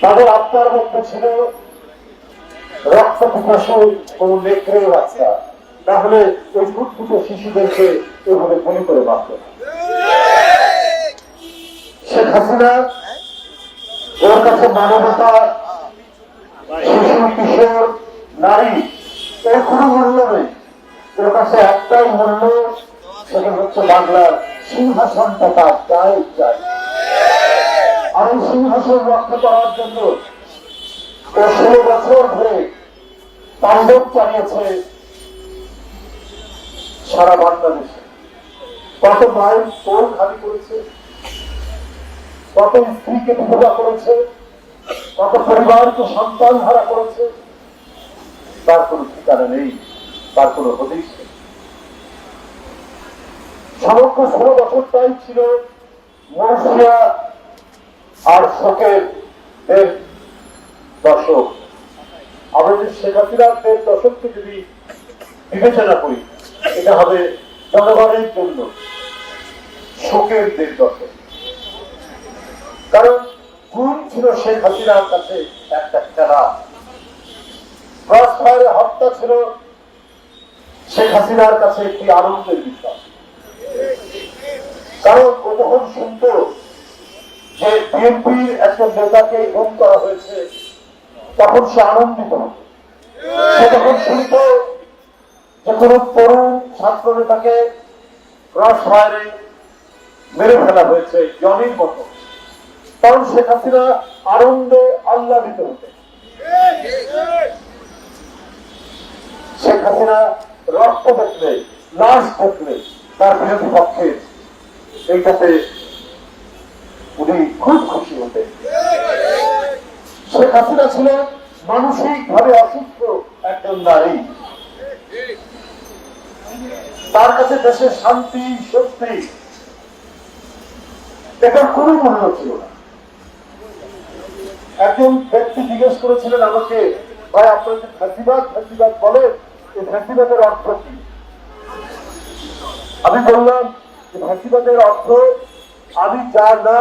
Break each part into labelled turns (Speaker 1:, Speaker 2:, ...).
Speaker 1: তাদের আত্মার মধ্যে ছিল রক্ত পিপাসু কোন নেকড়ের বাচ্চা, তাহলে ওই ফুটফুট শিশুদেরকে এভাবে গুলি করে মারত না। শেখ হাসিনা ওর কাছে মানবতা, শিশু কিশোর নারী এর কোন মূল্য নেই। ওর কাছে একটাই মূল্য, সেটা হচ্ছে বাংলার সিংহাসনটা তার চাই চাই। আর এই সিংহাসন রক্ষা করার জন্য ও 16 বছর ধরে তাণ্ডব চালিয়েছে সারা বাংলাদেশে। কত মায়ের কোল খালি করেছে, কত স্ত্রীকে বিধবা করেছে, কত পরিবারকে সন্তান হারা করেছে, তার কোন ঠিকানা নেই, তার কোন হদিস নেই। সমগ্র 16 বছরটাই ছিল মৌসুমিয়া আর শোকের দশক। আমরা যদি শেখ হাসিনার 1.5 দশককে যদি বিবেচনা করি, এটা হবে জনগণের জন্য শোকের 1.5 দশক। কারণ গুম ছিল শেখ হাসিনার কাছে একটা খেলা, ক্রসফায়ারে হত্যা ছিল শেখ হাসিনার কাছে একটি আনন্দের বিষয়। কারণ ও যখন শুনত যে বিএনপির একজন নেতাকে গুম করা হয়েছে, তখন সে আনন্দিত হত। সে যখন শুনত যে কোন তরুণ ছাত্র নেতাকে ক্রসফায়ারে মেরে ফেলা হয়েছে জনির মতো, তখন শেখ হাসিনা আনন্দে আহ্লাদিত হতেন। শেখ হাসিনা রক্ত দেখলে, লাশ দেখলে তার বিরোধী পক্ষে এইটাতে উনি খুব খুশি হতেন। শেখ হাসিনা ছিলেন মানসিক ভাবে অসুস্থ একজন নারী। তার কাছে দেশের শান্তি, শক্তি এটার কোন মূল্য ছিল না। একজন ব্যক্তি জিজ্ঞেস করেছিলেন আমাকে, ভাই আপনার যে ফ্যাসিবাদ ফ্যাসিবাদ বলেন, এই ফ্যাসিবাদের অর্থ কি? আমি বললাম যে ফ্যাসিবাদের অর্থ আমি যা না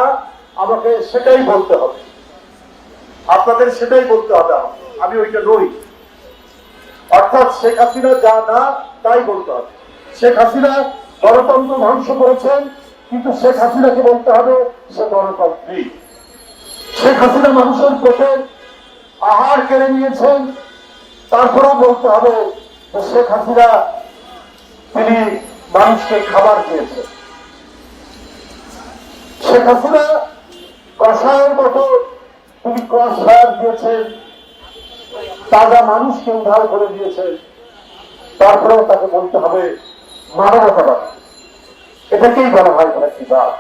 Speaker 1: আমাকে সেটাই বলতে হবে, আপনাদের সেটাই বলতে হবে, আমি ওইটা নই। অর্থাৎ শেখ হাসিনা যা না তাই বলতে হবে। শেখ হাসিনা গণতন্ত্র ধ্বংস করেছেন, কিন্তু শেখ হাসিনাকে বলতে হবে সে গণতন্ত্রী। শেখ হাসিনা মানুষের পেটের আহার কেড়ে নিয়েছেন, তারপরেও বলতে হবে যে শেখ হাসিনা তিনি মানুষকে খাবার দিয়েছেন। শেখ হাসিনা কষায়ের মতো তিনি ক্রসফায়ার দিয়েছেন, তাজা মানুষকে উদ্ধার করে দিয়েছেন, তারপরেও তাকে বলতে হবে মানবতাবাদ। এটাকেই বলা হয় ফ্যাসিবাদ।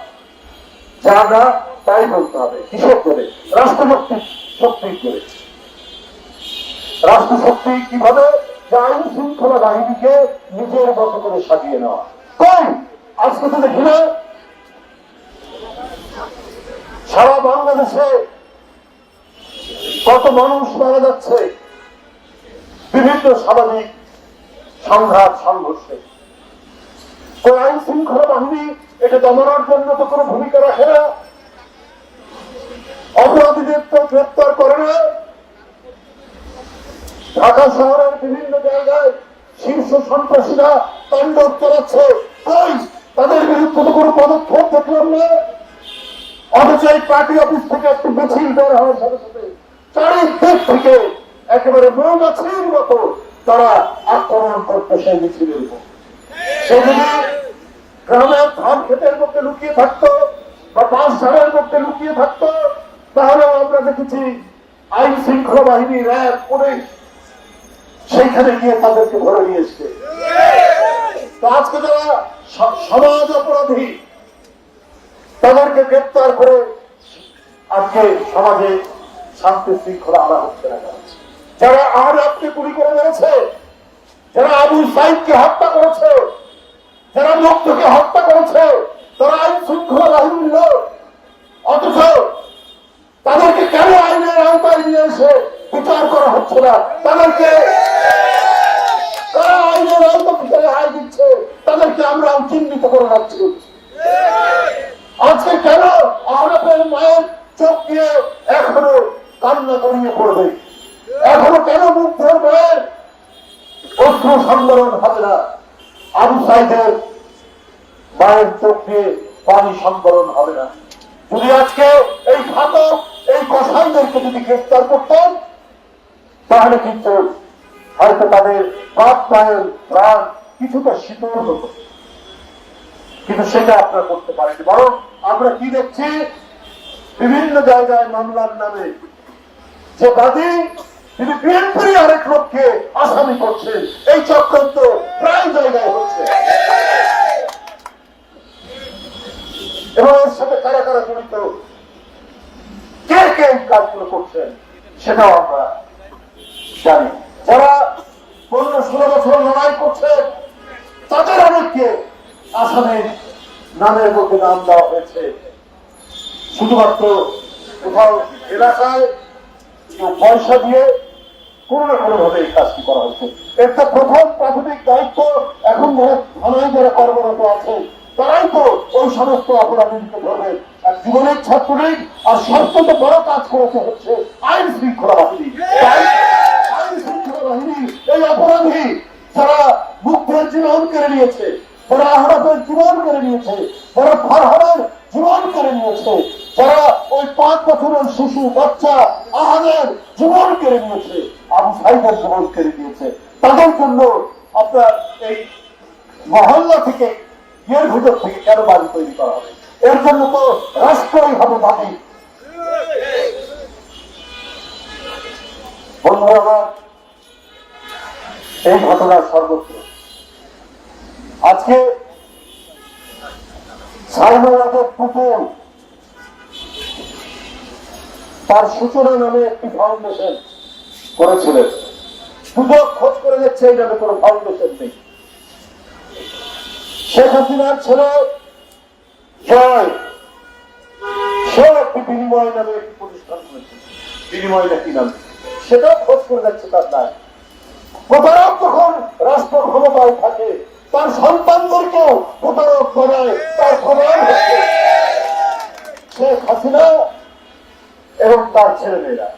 Speaker 1: যা না তাই বলতে হবে। কিসব করে? রাষ্ট্রশক্তি শক্তি করে। রাষ্ট্রশক্তি কিভাবে? আইন শৃঙ্খলা বাহিনীকে নিজের মতো করে সাজিয়ে নেওয়া। কই আজকে তো দেখি না সারা বাংলাদেশে কত মানুষ মারা যাচ্ছে বিভিন্ন সামাজিক সংঘাত সংঘর্ষে। ওই আইন শৃঙ্খলা বাহিনী এটা দমনের জন্য তো কোনো ভূমিকা রাখে না, অপরাধীদের তো গ্রেপ্তার করে না। ঢাকা শহরের বিভিন্ন জায়গায় শীর্ষ সন্ত্রাসীরা তাণ্ডব চালাচ্ছে, তাদের বিরুদ্ধে তো কোনো পদক্ষেপ দেখলাম না। অথচ এই পার্টি অফিস থেকে একটি মিছিল বের হওয়ার সাথে সাথে চারিদিক থেকে একেবারে মৌমাছির মতো তারা আক্রমণ করতে সেই মিছিলের উপর। সেগুলি গ্রামের ধান ক্ষেতের মধ্যে লুকিয়ে থাকতো বা বাঁশঝাড়ের মধ্যে লুকিয়ে থাকতো, তাহলে আমরা দেখেছি আইন শৃঙ্খলা বাহিনী, র্যাব, পুলিশ সেইখানে গিয়ে তাদেরকে ধরে নিয়ে এসছে। তো আজকে যারা সমাজ অপরাধী তাদেরকে গ্রেপ্তার করে আজকে সমাজে শান্তি শৃঙ্খলা আনা হচ্ছে না। যারা আহরাবকে গুলি করে মেরেছে, যারা আবু সাইদকে হত্যা করেছে, যারা মুগ্ধকে হত্যা করেছে, তারা আইন শৃঙ্খলা বাহিনীর লোক। অথচ তাদেরকে কেন আইনের আওতায় নিয়ে এসে বিচার করা হচ্ছে না? তাদেরকে তারা আইনের আওতায় হাই দিচ্ছে, তাদেরকে আমরা চিহ্নিত করে রাখছি। আজকে কেন আহরাবের মায়ের চোখ দিয়ে এখনো কান্না করিয়ে পড়বে। এখনো কেন মুখ ধরবে? অস্ত্র সংবরণ হবে না। আবু সাইদের মায়ের চোখ দিয়ে পানি সংবরণ হবে না। যদি আজকে এই ঘাতক এই কসাইদেরকে যদি গ্রেফতার করতেন, তাহলে কিন্তু হয়তো তাদের বাপ মায়ের প্রাণ কিছুটা শীতল হতো, কিন্তু সেটা আপনারা করতে পারেনি। বরং আমরা কি দেখছি, বিভিন্ন জায়গায় মামলার নামে যে বাদী তিনি বিএনপির আরেক লোককে আসামি করছেন, এই চক্রান্ত প্রায় জায়গায় হচ্ছে। এবং এর সাথে কারা কারা জড়িত, কে কে এই কাজগুলো করছেন, সেটাও আমরা জানি। যারা 15-16 বছর লড়াই করছে, তাদের অনেককে আসামের নামের মধ্যে নাম দেওয়া হয়েছে। শুধুমাত্র কোথাও এলাকায় কেউ পয়সা দিয়ে কোনো না কোনো ভাবে এই কাজটি করা হচ্ছে। একটা প্রথম প্রাথমিক দায়িত্ব এখন থানায় যারা কর্মরত আছে, তারাই তো ওই সমস্ত অপরাধীকে ধরবে। আর জীবনের ছাত্রলীগ আর সবচেয়ে বড় কাজ করেছে হচ্ছে আইন শৃঙ্খলা বাহিনী। আইন শৃঙ্খলা বাহিনী এই অপরাধী যারা মুগ্ধের জীবন কেড়ে নিয়েছে, যারা আহরাফের জীবন কেড়ে নিয়েছে, যারা ফারহানের জীবন কেড়ে নিয়েছে, যারা ওই 5 বছরের শিশু বাচ্চা আহাদের জীবন কেড়ে নিয়েছে, আবু সাইদের জীবন কেড়ে নিয়েছে, তাদের জন্য আপনার এই মহল্লা থেকে এর ভিতর থেকে কেন বাড়ি তৈরি করা হবে? এর জন্য তো রাষ্ট্রই হবে দাবি। বন্ধুরা আমার, এই ঘটনার সর্বত্র আজকে সাইমুল্লাহর পুতুল তার সূচনা নামে একটি ফাউন্ডেশন করেছিলেন। দুদক খোঁজ করে যাচ্ছে এই নামে কোনো ফাউন্ডেশন নেই। শেখ হাসিনার ছেলে জয়, সে একটি বিনিময় নামে একটি প্রতিষ্ঠান করেছে। বিনিময় নাকি নাম, সেটাও খোঁজ করে যাচ্ছে তার দায়। প্রতারক যখন রাষ্ট্র ক্ষমতায় থাকে, তার সন্তানদেরকেও প্রতারক বানায়, তার প্রমাণ হচ্ছে শেখ হাসিনা এবং তার ছেলেমেয়েরা।